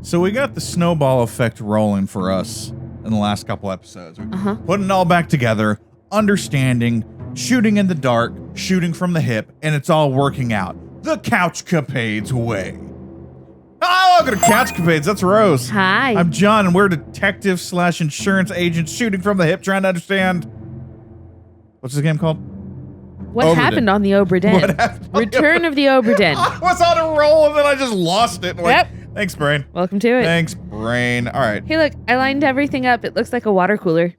So we got the snowball effect rolling for us in the last couple episodes. We're putting it all back together, understanding, shooting in the dark, shooting from the hip, and it's all working out. The CouchCapades way. Oh, welcome to CouchCapades. That's Rose. Hi. I'm John, and we're detectives / insurance agents shooting from the hip, trying to understand... What's this game called? What happened on the Obra Dinn? Return of the Obra Dinn. I was on a roll, and then I just lost it. Yep. Thanks, brain. Welcome to it. Thanks, brain. All right. Hey, look, I lined everything up. It looks like a water cooler.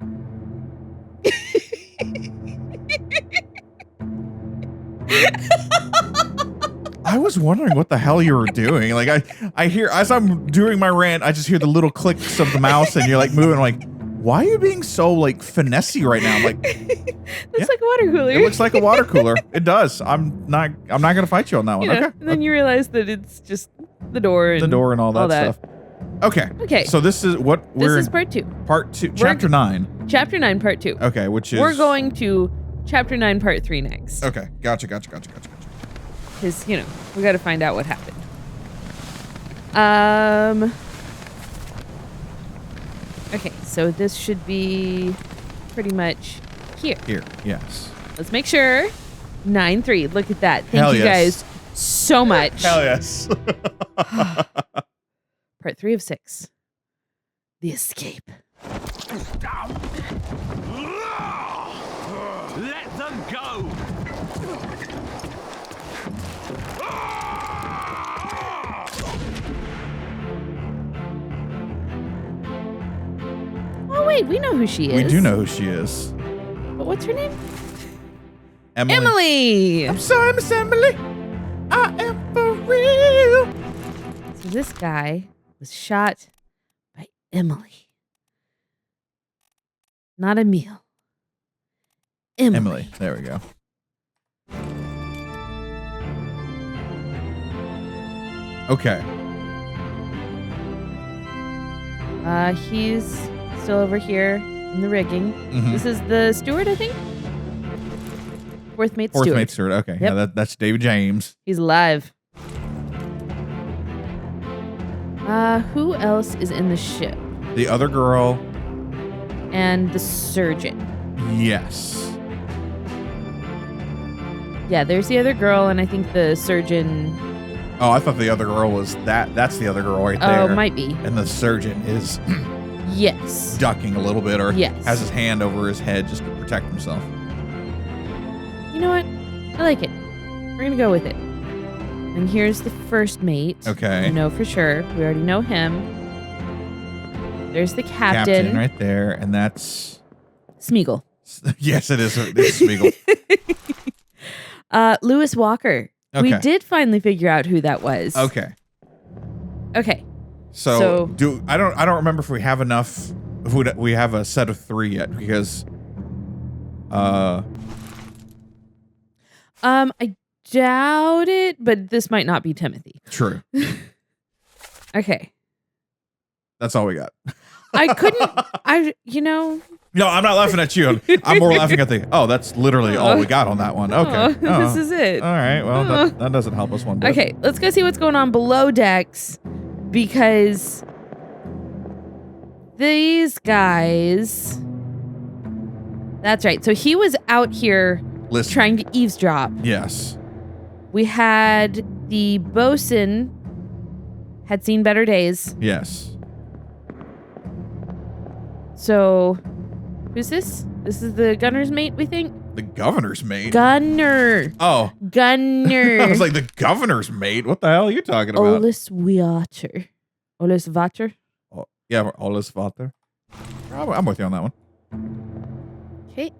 I was wondering what the hell you were doing. Like I hear, as I'm doing my rant, I just hear the little clicks of the mouse and you're like moving. I'm like, why are you being so like finessey right now? I'm like, looks like a water cooler. It looks like a water cooler. It does. I'm not gonna fight you on that one. Okay. And then you realize that it's just the door and all that stuff. Okay. Okay. So this is what this is part 2. Part 2, chapter 9. Chapter 9, part 2. Okay, which is we're going to chapter 9, part 3 next. Okay. Gotcha. Because, you know, we got to find out what happened. Okay, so this should be pretty much here. Here, yes. Let's make sure. 9-3. Look at that. Thank Hell you yes. guys so much. Hell yes. Part 3 of 6. The escape. Let them go! Oh, wait, we know who she is. We do know who she is. But what's her name? Emily. I'm sorry, Miss Emily. I am for real. So this guy was shot by Emily. Not Emil. Emily. There we go. Okay. He's still over here in the rigging. Mm-hmm. This is the steward, I think. Fourth mate steward. Fourth mate steward. Okay. Yep. Yeah, that's David James. He's alive. Who else is in the ship? The other girl. And the surgeon. Yes. Yeah, there's the other girl, and I think the surgeon. Oh, I thought the other girl was that. That's the other girl right there. Oh, might be. And the surgeon is yes. ducking a little bit, or yes. has his hand over his head just to protect himself. You know what? I like it. We're gonna go with it. And here's the first mate. Okay. We know for sure. We already know him. There's the captain. Right there, and that's Smeagol. Yes, it is. It's Smeagol. Lewis Walker. Okay. We did finally figure out who that was. Okay. Okay. So I don't remember if we have enough. If we have a set of 3 yet, because I doubt it, but this might not be Timothy. True. Okay. That's all we got. I couldn't. No, I'm not laughing at you. I'm more laughing at that's literally all we got on that one. Okay. This is it. All right. Well, that doesn't help us one bit. Okay, let's go see what's going on below decks, because these guys. That's right. So he was out here trying to eavesdrop. Yes. We had the bosun had seen better days. Yes. So, who's this? This is the gunner's mate, we think? The governor's mate? Gunner. Oh. Gunner. I was like, the governor's mate? What the hell are you talking about? Olis Water. Olis Water? Oh, yeah, Olis Water. I'm with you on that one. Okay.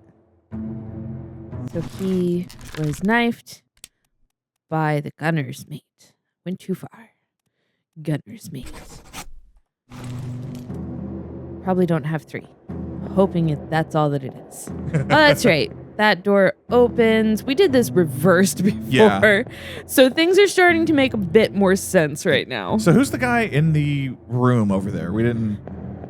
So he was knifed by the gunner's mate. Went too far. Gunner's mate. Probably don't have 3. Hoping that's all that it is. Oh, that's right. That door opens. We did this reversed before. Yeah. So things are starting to make a bit more sense right now. So who's the guy in the room over there? We didn't...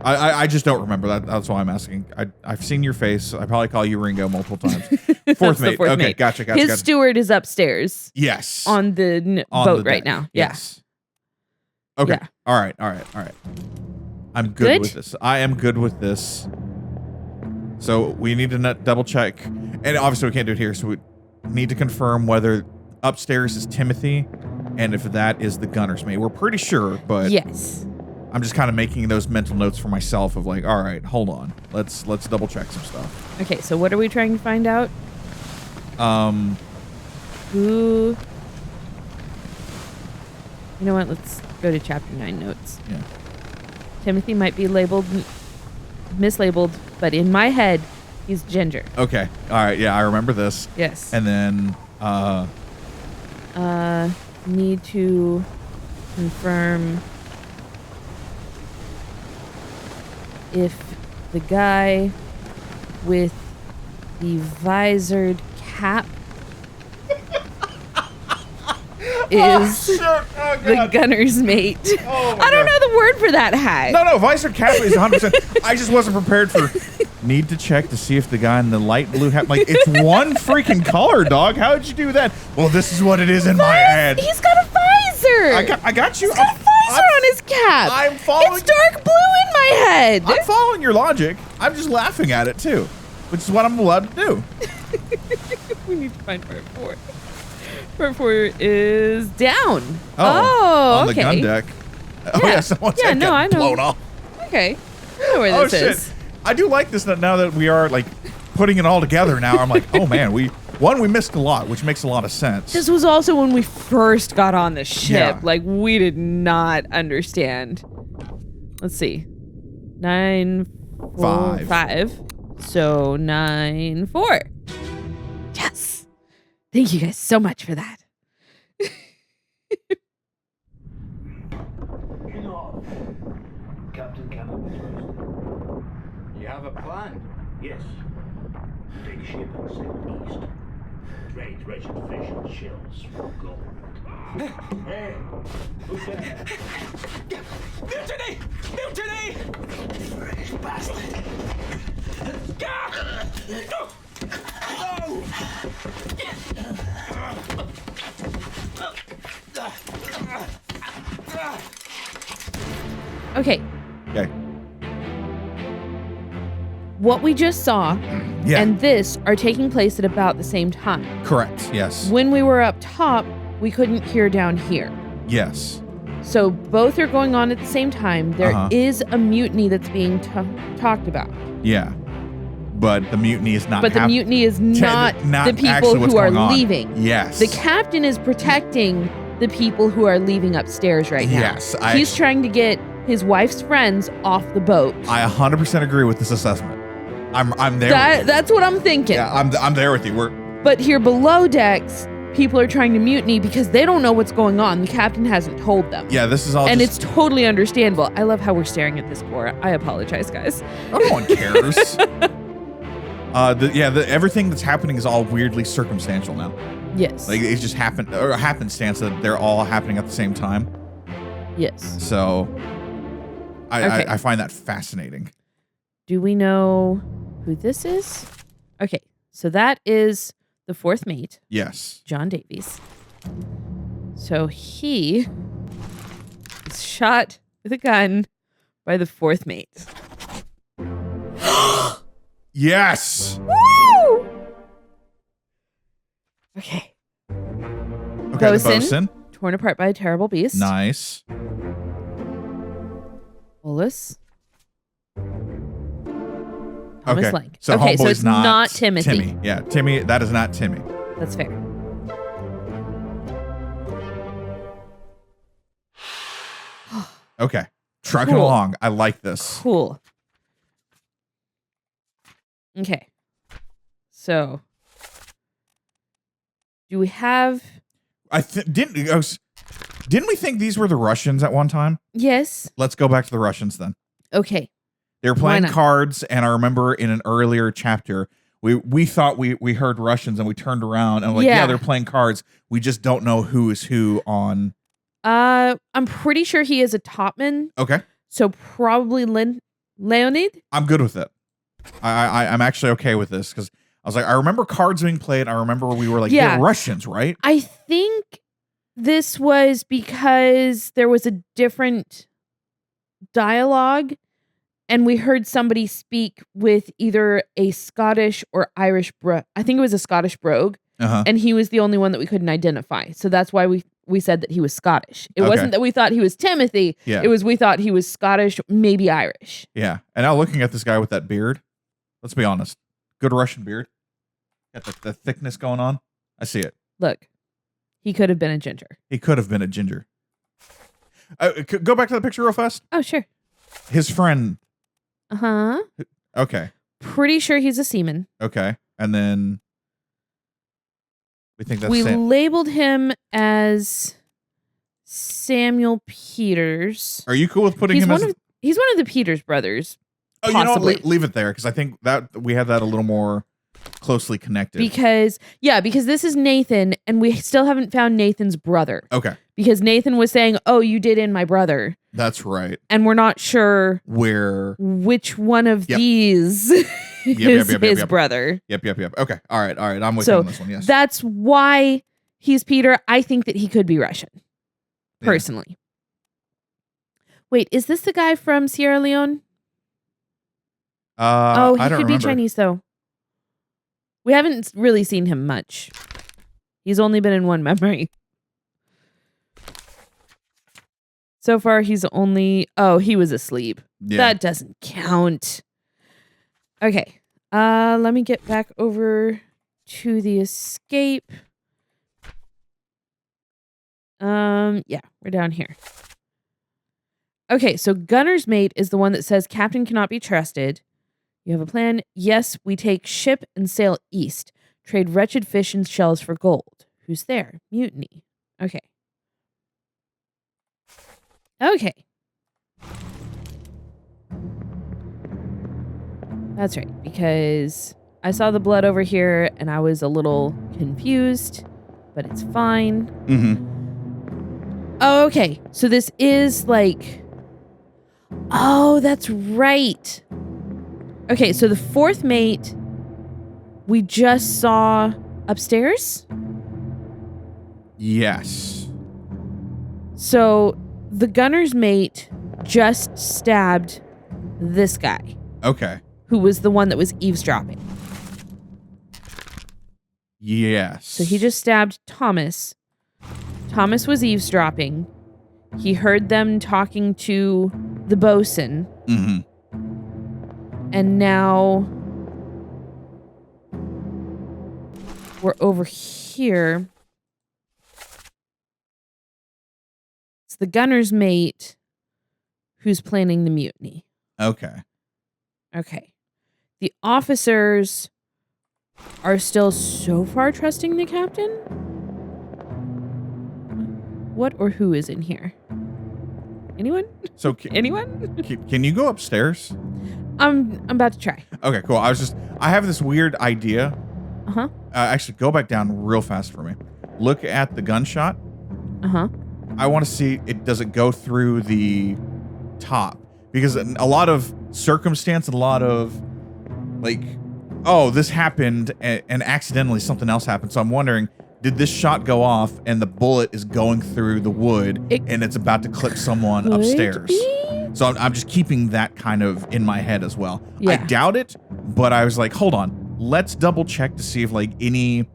I just don't remember that. That's why I'm asking. I've seen your face. I probably call you Ringo multiple times. Fourth mate. Okay, mate. Gotcha. His steward is upstairs. Yes. On the boat right now. Yes. Okay. Yeah. All right. I'm good with this. I am good with this. So we need to double check. And obviously we can't do it here. So we need to confirm whether upstairs is Timothy and if that is the gunner's mate. We're pretty sure, but yes. I'm just kind of making those mental notes for myself of like, all right, hold on. Let's double check some stuff. Okay, so what are we trying to find out? Who... You know what? Let's go to chapter 9 notes. Yeah. Timothy might be mislabeled, but in my head, he's Ginger. Okay. All right. Yeah, I remember this. Yes. And then, need to confirm if the guy with the visored cap is the gunner's mate. Oh I don't know the word for that hat. No, visor cap is 100%. I just wasn't prepared for. Need to check to see if the guy in the light blue hat. Like, it's one freaking color, dog. How did you do that? Well, this is what it is in my head. He's got a visor. I got you. He's got a visor on his cap. I'm following. It's dark blue in my head. I'm following your logic. I'm just laughing at it too, which is what I'm allowed to do. We need to find part 4. Part 4 is down. On okay. the gun deck. Oh yeah, someone's head got blown off. Okay, I know where this is. I do like this now that we are like putting it all together. Now I'm like, oh man, we missed a lot, which makes a lot of sense. This was also when we first got on the ship. Yeah. Like, we did not understand. Let's see. 9-4-5. So 9-4. Yes. Thank you guys so much for that. Captain Campbell. You have a plan? Yes. Take ship and sail east. Trade wretched fish and shells for gold. Hey, who's there? Mutiny! Mutiny! British bastard. Okay. Okay. What we just saw Yeah. and this are taking place at about the same time. Correct. Yes. When we were up top, we couldn't hear down here. Yes. So both are going on at the same time. There is a mutiny that's being talked about. Yeah. But the mutiny is not. But the mutiny is not the people actually what's who are going on. leaving. Yes. The captain is protecting the people who are leaving upstairs right now. Yes. He's trying to get his wife's friends off the boat. I 100% agree with this assessment. I'm there. That's what I'm thinking. Yeah, I'm there with you. But here below decks, people are trying to mutiny because they don't know what's going on. The captain hasn't told them. Yeah, this is all. And it's totally understandable. I love how we're staring at this floor. I apologize, guys. No one cares. Everything that's happening is all weirdly circumstantial now. Yes. Like it just happenstance that they're all happening at the same time. Yes. So, Okay. I find that fascinating. Do we know who this is? Okay, so that is the fourth mate, Yes. John Davies. So he is shot with a gun by the fourth mate. Yes. Woo! Okay. Okay, the bosun. Torn apart by a terrible beast. Nice. Bolus. Thomas Okay. Lang. So okay, so homeboy's it's not Timothy. Timmy. Yeah, Timmy. That is not Timmy. That's fair. Okay. Trucking Cool. along. I like this. Cool. Okay. So, do we have? Didn't we think these were the Russians at one time? Yes. Let's go back to the Russians then. Okay. They were playing not? cards, and I remember in an earlier chapter, we thought we heard Russians, and we turned around and like, yeah, they're playing cards. We just don't know who is who on. I'm pretty sure he is a topman. Okay. So probably Leonid. I'm good with it. I'm actually okay with this because I was like, I remember cards being played. I remember we were like, Yeah. they're Russians, right? I think this was because there was a different dialogue and we heard somebody speak with either a Scottish or Irish I think it was a Scottish brogue, and he was the only one that we couldn't identify. So that's why we said that he was Scottish. It wasn't that we thought he was Timothy. Yeah. It was we thought he was Scottish, maybe Irish. Yeah. And now looking at this guy with that beard, let's be honest. Good Russian beard. Got the thickness going on. I see it. Look, he could have been a ginger. He could have been a ginger. Go back to the picture real fast. Oh, sure. His friend. Uh-huh. Okay. Pretty sure he's a seaman. Okay. And then we think that's we Sam. labeled him as Samuel Peters. Are you cool with putting him as... He's one of the Peters brothers. Oh, possibly. you know what? Leave it there because I think that we have that a little more closely connected. Because this is Nathan and we still haven't found Nathan's brother. Okay. Because Nathan was saying, "Oh, you did in my brother." That's right. And we're not sure which one of these is his brother. Yep. Okay. All right. I'm with you on this one. Yes. That's why he's Peter. I think that he could be Russian. Personally. Yeah. Wait, is this the guy from Sierra Leone? He could be Chinese though. We haven't really seen him much. He's only been in one memory. So far, he's only... Oh, he was asleep. Yeah. That doesn't count. Okay. Let me get back over to the escape. Yeah, we're down here. Okay, so Gunner's mate is the one that says Captain cannot be trusted. You have a plan? Yes, we take ship and sail east. Trade wretched fish and shells for gold. Who's there? Mutiny. Okay. Okay. That's right, because I saw the blood over here and I was a little confused, but it's fine. Mm-hmm. Oh, okay. So this is like... Oh, that's right. Okay, so the fourth mate we just saw upstairs? Yes. So... The gunner's mate just stabbed this guy. Okay. Who was the one that was eavesdropping. Yes. So he just stabbed Thomas. Thomas was eavesdropping. He heard them talking to the bosun. Mm-hmm. And now we're over here. The gunner's mate who's planning the mutiny. Okay. The officers are still so far trusting the captain? What or who is in here? Anyone? So anyone? Can you go upstairs? I'm about to try. Okay, cool. I have this weird idea. Uh-huh. Actually, go back down real fast for me. Look at the gunshot. Uh-huh. I want to see does it go through the top? Because a lot of circumstance, a lot of like, oh, this happened and accidentally something else happened. So I'm wondering, did this shot go off and the bullet is going through the wood and it's about to clip someone upstairs? So I'm just keeping that kind of in my head as well. Yeah. I doubt it, but I was like, hold on, let's double check to see if like any.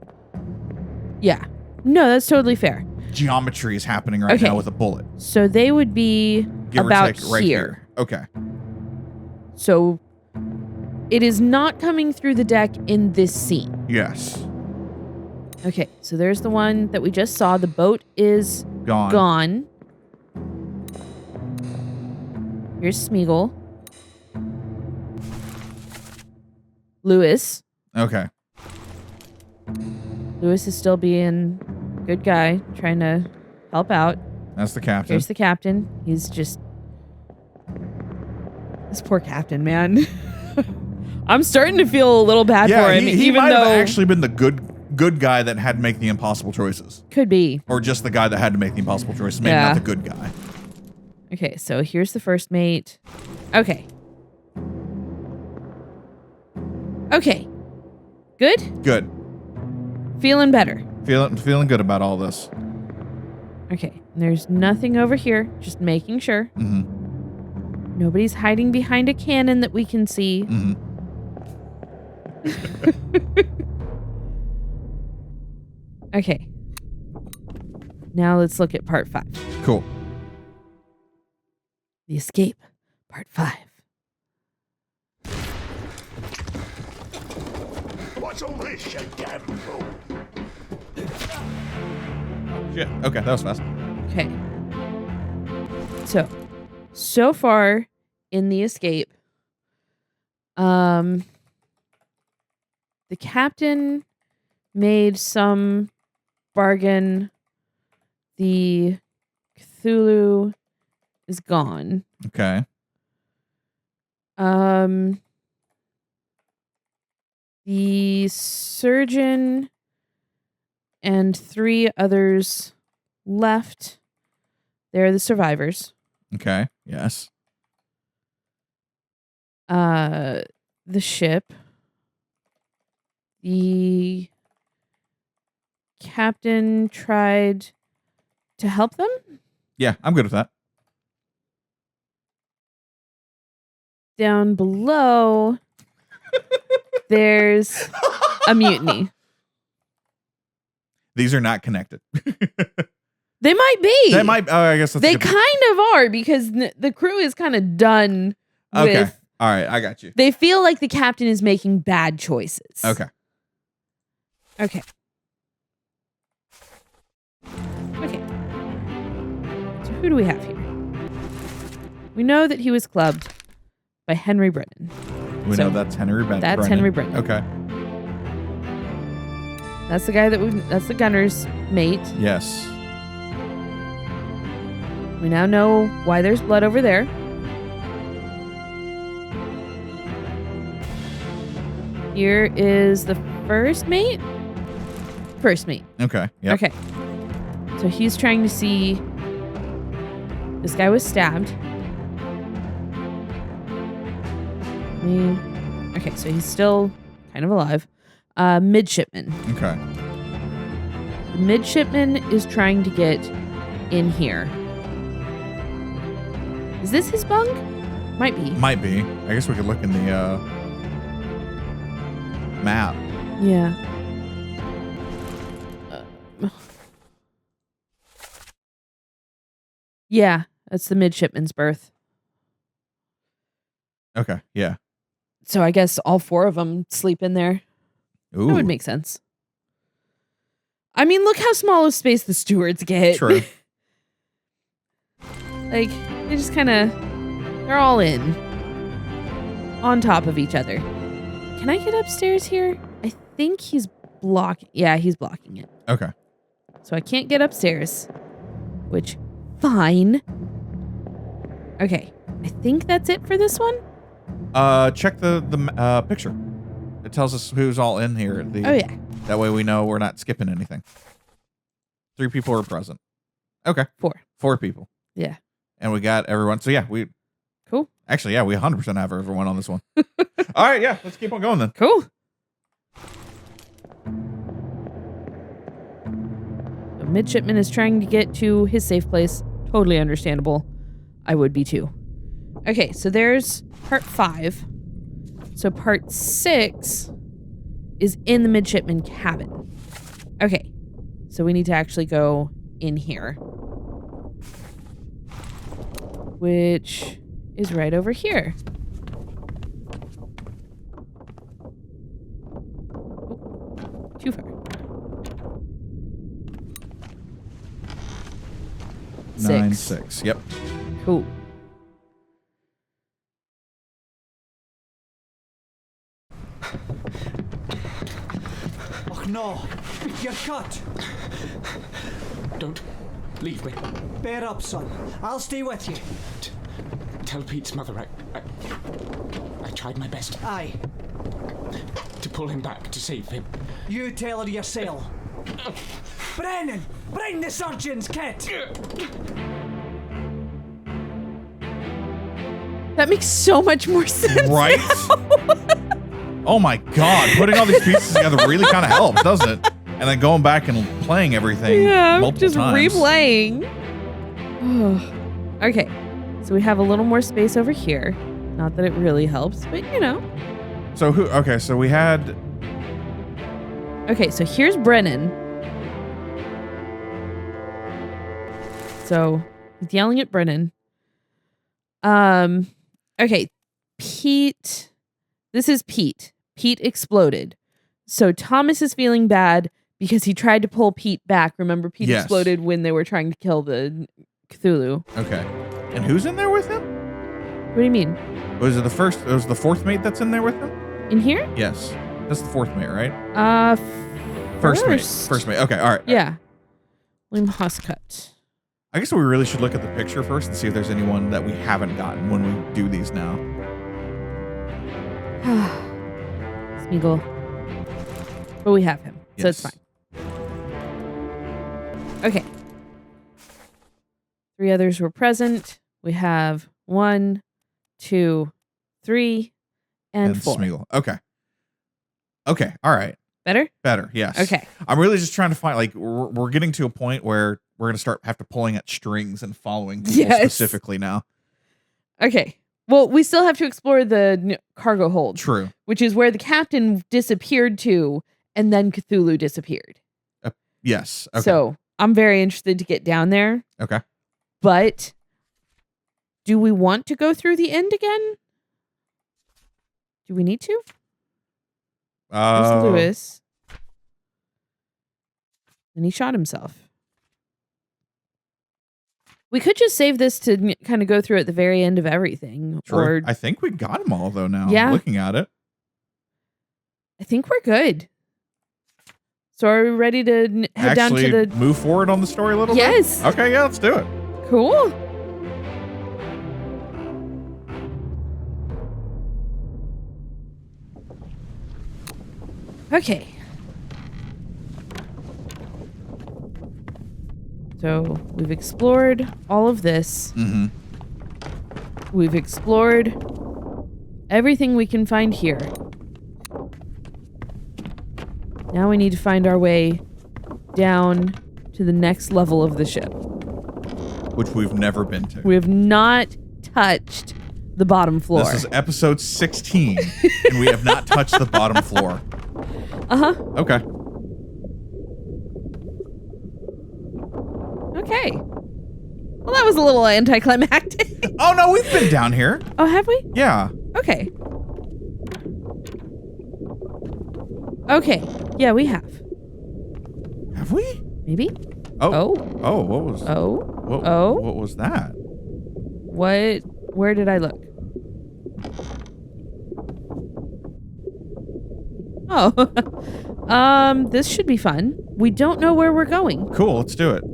Yeah. No, that's totally fair. Geometry is happening right now with a bullet. So they would be about right here. Okay. So it is not coming through the deck in this scene. Yes. Okay, so there's the one that we just saw. The boat is gone. Here's Smeagol. Lewis. Okay. Lewis is still being a good guy, trying to help out. That's the captain. Here's the captain. He's just... This poor captain, man. I'm starting to feel a little bad for him. He might have actually been the good guy that had to make the impossible choices. Could be. Or just the guy that had to make the impossible choices. Maybe not the good guy. Okay, so here's the first mate. Okay. Okay. Good? Good. Feeling better. Feeling good about all this. Okay. There's nothing over here. Just making sure. Mm-hmm. Nobody's hiding behind a cannon that we can see. Mm-hmm. Okay. Now let's look at part 5. Cool. The escape, part 5. What's all this, you damn fool? Shit. Okay, that was fast. Okay. So far in the escape, the captain made some bargain. The Cthulhu is gone. Okay. The surgeon and 3 others left. They're the survivors. Okay. Yes. The ship. The captain tried to help them. Yeah, I'm good with that. Down below, there's a mutiny. These are not connected. They might be. They might. I guess that's They kind of are because the crew is kind of done Okay. with. All right. I got you. They feel like the captain is making bad choices. Okay. Okay. So who do we have here? We know that he was clubbed by Henry Brennan. We know that's Henry Brennan. That's Henry Brennan. Okay. That's the guy that's the gunner's mate. Yes. We now know why there's blood over there. Here is the first mate. First mate. Okay. Yep. Okay. So he's trying to see. This guy was stabbed. Okay, so he's still kind of alive. Midshipman. Okay. The midshipman is trying to get in here. Is this his bunk? Might be. Might be. I guess we could look in the map. Yeah. Yeah, that's the midshipman's berth. Okay. Yeah. So I guess all 4 of them sleep in there. Ooh. That would make sense. I mean, look how small of space the stewards get. True. Like, they just kind of, they're all in. On top of each other. Can I get upstairs here? I think he's blocking. Yeah, he's blocking it. Okay. So I can't get upstairs. Which, fine. Okay. I think that's it for this one. Check the picture. It tells us who's all in here. Oh, yeah. That way we know we're not skipping anything. 3 people are present. Okay. 4. 4 people. Yeah. And we got everyone. So yeah, Cool. Actually, yeah, we 100% have everyone on this one. All right, yeah, let's keep on going then. Cool. The midshipman is trying to get to his safe place. Totally understandable. I would be too. Okay, so there's part 5. So part 6 is in the midshipman cabin. Okay, so we need to actually go in here. Which is right over here. Oh, too far. 9, 6. 6. Yep. Cool. Oh no, you're cut. Don't leave me. Bear up, son. I'll stay with you. Tell Pete's mother I tried my best Aye, to pull him back, to save him. you tell her yourself. Brennan! Bring the surgeon's kit! That makes so much more sense. Right? Oh my god, putting all these pieces together really kind of helps, doesn't it? And then going back and playing everything multiple just times. replaying. Okay, so we have a little more space over here. Not that it really helps, but you know. So so we had... Okay, so here's Brennan. So he's yelling at Brennan. Okay, Pete. This is Pete. Pete exploded. So Thomas is feeling bad because he tried to pull Pete back. Remember, Pete exploded when they were trying to kill the Cthulhu. Okay. And who's in there with him? What do you mean? Was it the fourth mate that's in there with him? In here? Yes. That's the fourth mate, right? First mate. First mate. Okay, all right. Yeah. William Hoscut. I guess we really should look at the picture first and see if there's anyone that we haven't gotten when we do these now. Smeagol. But we have him, so it's fine. Okay. 3 others were present. We have 1, 2, 3, and 4. Smeagol. Okay. Okay. All right. Better? Yes. Okay. I'm really just trying to find, like, we're getting to a point where we're going to have to pulling at strings and following people specifically now. Okay. Well, we still have to explore the cargo hold. True. Which is where the captain disappeared to, and then Cthulhu disappeared. Yes. Okay. So I'm very interested to get down there. Okay. But do we want to go through the end again? Do we need to? Lewis. And he shot himself. We could just save this to kind of go through at the very end of everything. True. Or I think we got them all, though, now. Yeah. Looking at it. I think we're good. So are we ready to head down to the... move forward on the story a little bit? Yes. Okay, yeah, let's do it. Cool. Okay. So we've explored all of this. Mm-hmm. We've explored everything we can find here. Now we need to find our way down to the next level of the ship. Which we've never been to. We have not touched the bottom floor. This is episode 16, and we have not touched the bottom floor. Uh-huh. Okay. Okay. Well, that was a little anticlimactic. Oh, no, we've been down here. Oh, have we? Yeah. Okay. Okay. Yeah, we have. Have we? Maybe? Oh. Oh. Oh, what was... Oh. What, Oh. What was that? What? Where did I look? Oh. This should be fun. We don't know where we're going. Cool, let's do it.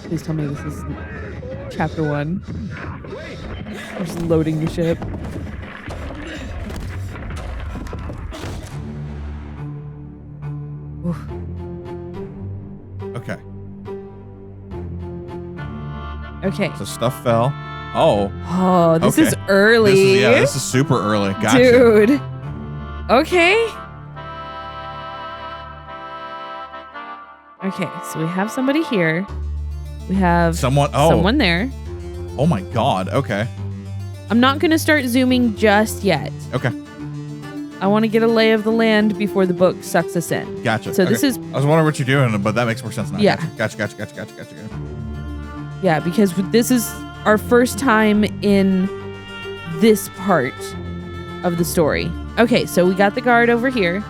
Please tell me this is chapter 1. I'm just loading the ship. Oof. Okay. Okay. So stuff fell. Oh. Oh, this Okay. is early. This is super early. Gotcha. Dude. Okay. Okay, so we have somebody here. We have someone there. Oh my god. Okay. I'm not going to start zooming just yet. Okay. I want to get a lay of the land before the book sucks us in. Gotcha. So okay. this is... I was wondering what you're doing, but that makes more sense now. Yeah. Gotcha. Yeah, because this is our first time in this part of the story. Okay, so we got the guard over here.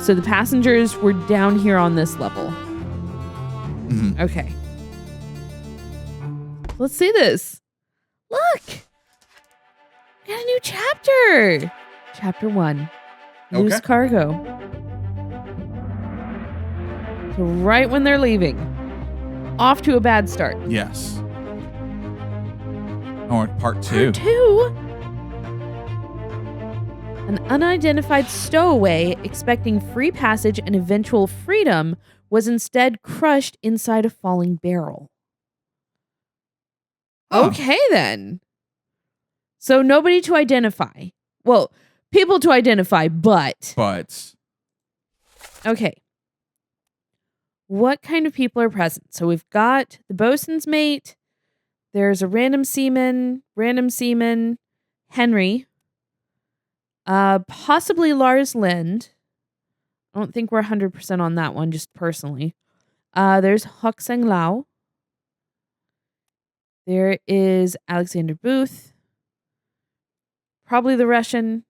So the passengers were down here on this level. Mm-hmm. Okay. Let's see this. Look! We got a new chapter! Chapter 1. Loose Okay. cargo. So right when they're leaving. Off to a bad start. Yes. Oh, part 2. Part 2? An unidentified stowaway expecting free passage and eventual freedom was instead crushed inside a falling barrel. Huh. Okay, then. So nobody to identify. Well, people to identify, but. Okay. What kind of people are present? So we've got the bosun's mate. There's a random seaman, Henry. Possibly Lars Lind. I don't think we're 100% on that one, just personally. There's Hokseng Lao. There is Alexander Booth. Probably the Russian.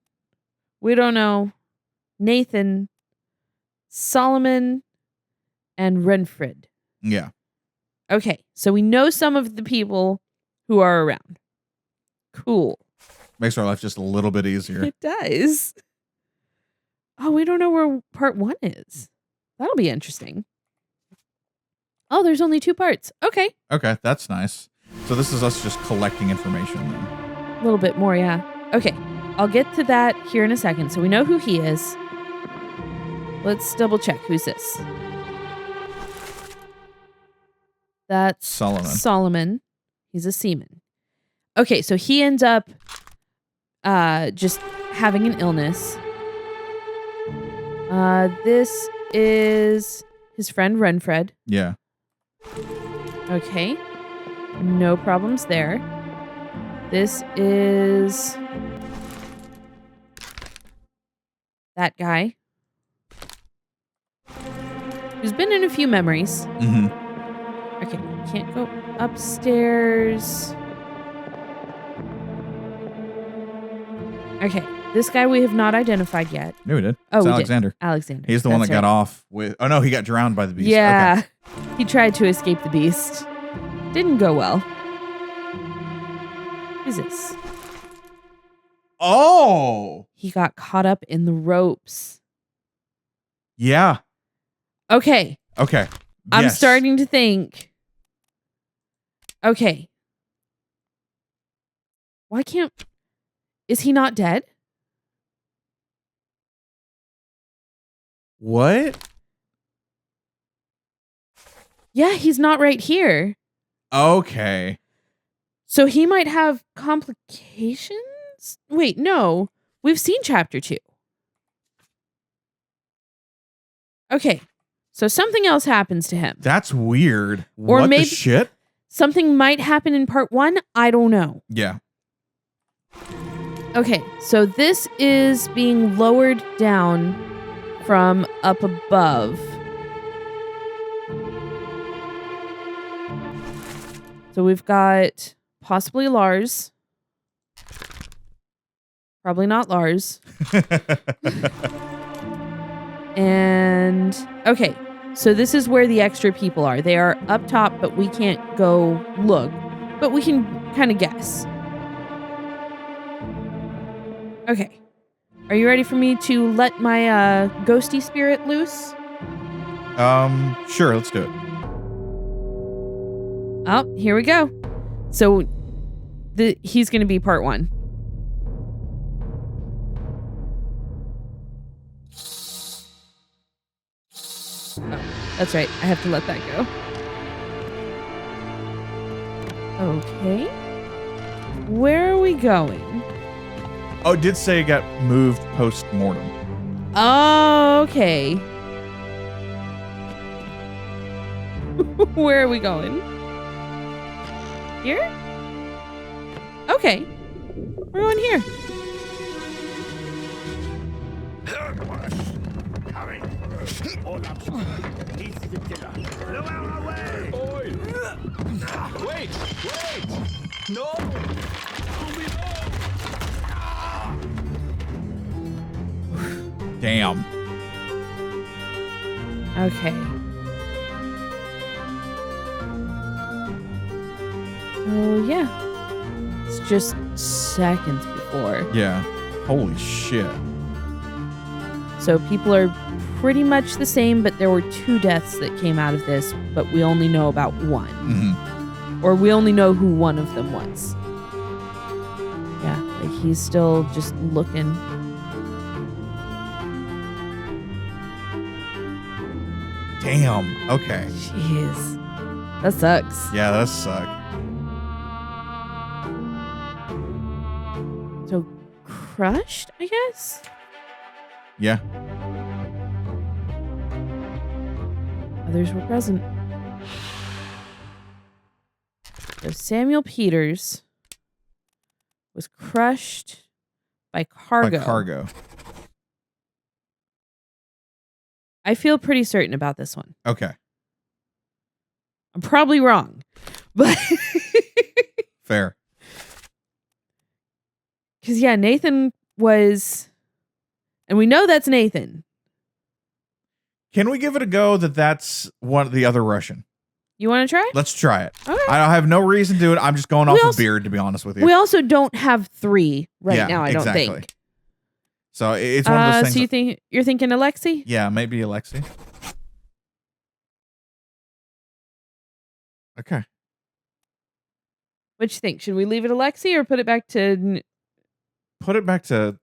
We don't know. Nathan, Solomon, and Renfred. Yeah. Okay, so we know some of the people who are around. Cool. Makes our life just a little bit easier. It does. Oh, we don't know where part 1 is. That'll be interesting. Oh, there's only 2 parts. Okay. Okay, that's nice. So this is us just collecting information then. A little bit more, yeah. Okay, I'll get to that here in a second. So we know who he is. Let's double check. Who's this? That's Solomon. He's a seaman. Okay, so he ends up just having an illness. This is his friend Renfred. Yeah. Okay. No problems there. This is that guy who's been in a few memories. Mm-hmm. Okay, can't go upstairs. Okay, this guy we have not identified yet. No, we did. Oh, it's we Alexander. did. Alexander. He's the one that That's got right. off with... Oh, no, he got drowned by the beast. Yeah. Okay. He tried to escape the beast. Didn't go well. Who's this? Oh! He got caught up in the ropes. Yeah. Okay. Okay. I'm Yes. starting to think. Okay. Why can't... Is he not dead? What? Yeah, he's not right here. Okay. So he might have complications? Wait, no. We've seen chapter 2. Okay. So something else happens to him. That's weird. Or what maybe- the shit? Something might happen in part 1. I don't know. Yeah. Okay. So this is being lowered down from up above. So we've got possibly Lars. Probably not Lars. And okay, so this is where the extra people are. They are up top, but we can't go look. But we can kind of guess. Okay. Are you ready for me to let my ghosty spirit loose? Sure, let's do it. Oh, here we go. So he's going to be part 1. Oh, that's right. I have to let that go. Okay. Where are we going? Oh, it did say it got moved post-mortem. Oh, okay. Where are we going? Here? Okay. We're going here. Hurry! All up. He's the killer. Blow out our way! Oi! Wait! No! Damn. Okay. Oh, yeah. It's just seconds before. Yeah. Holy shit. So people are pretty much the same, but there were 2 deaths that came out of this, but we only know about 1. Mm-hmm. Or we only know who one of them was. Yeah, like he's still just looking. Damn. Okay. Jeez. That sucks. Yeah, that sucks. So crushed, I guess? Yeah. Others were present. So Samuel Peters was crushed by cargo. By cargo. I feel pretty certain about this one. Okay. I'm probably wrong, but Fair. because yeah, Nathan was, and we know that's Nathan. Can we give it a go that that's the other Russian? You want to try? Let's try it. Okay. I have no reason to do it. I'm just going off of Beard, to be honest with you. We also don't have 3 now. I don't think. So it's one of those things. So you're thinking Alexi? Yeah, maybe Alexi. Okay. What you think? Should we leave it Alexi or put it back to? Put it back to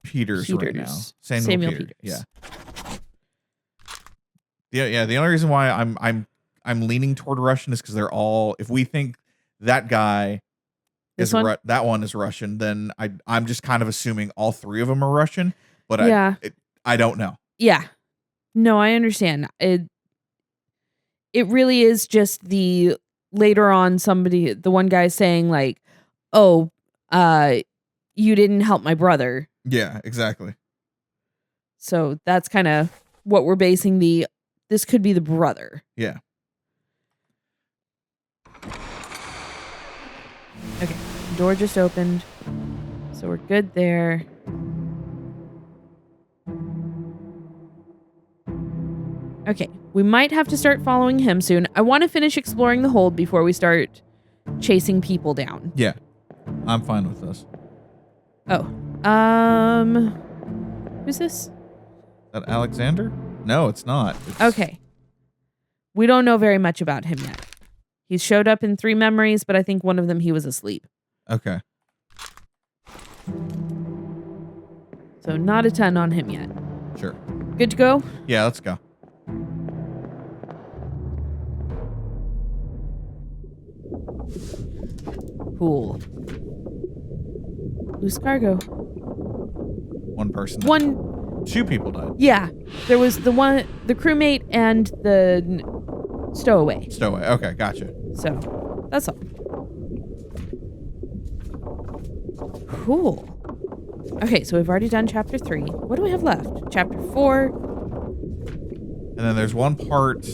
Peters right now. Samuel Peters. Peters. Yeah. The only reason why I'm leaning toward Russian is because they're all. If we think that guy that one is Russian, then I'm just kind of assuming all 3 of them are Russian. But I don't know. Yeah. No, I understand. It really is just the later on the one guy saying like, "Oh, you didn't help my brother." Yeah, exactly. So that's kind of what we're basing this could be the brother. Yeah. Okay. Door just opened. So we're good there. Okay. We might have to start following him soon. I want to finish exploring the hold before we start chasing people down. Yeah. I'm fine with this. Oh. Who's this? Is that Alexander? No, it's not. Okay. We don't know very much about him yet. He's showed up in 3 memories, but I think one of them he was asleep. Okay. So not a ton on him yet. Sure. Good to go? Yeah, let's go. Cool. Loose cargo. One person. 2 people died. Yeah. There was the crewmate and the stowaway. Stowaway. Okay, gotcha. So, that's all. Cool. Okay, so we've already done chapter 3. What do we have left? Chapter 4. And then there's one part.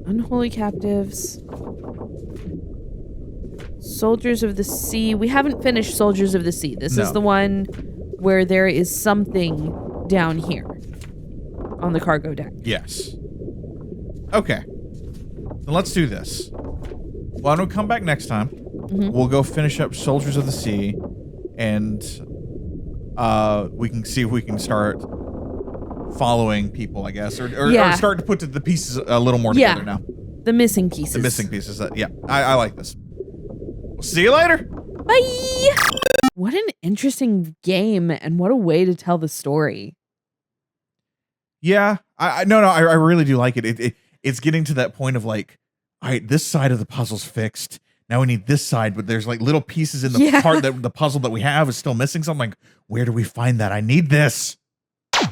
Unholy captives. Soldiers of the Sea. We haven't finished Soldiers of the Sea. This is the one where there is something down here on the cargo deck. Yes. Okay. Then let's do this. Why don't we come back next time? Mm-hmm. We'll go finish up Soldiers of the Sea, and we can see if we can start following people, I guess, or start to put the pieces a little more together now. The missing pieces. The missing pieces. I like this. We'll see you later. Bye. What an interesting game, and what a way to tell the story. Yeah, I really do like it. It's getting to that point of like, all right, this side of the puzzle's fixed. Now we need this side, but there's like little pieces in the part that the puzzle that we have is still missing. So I'm like, where do we find that? I need this.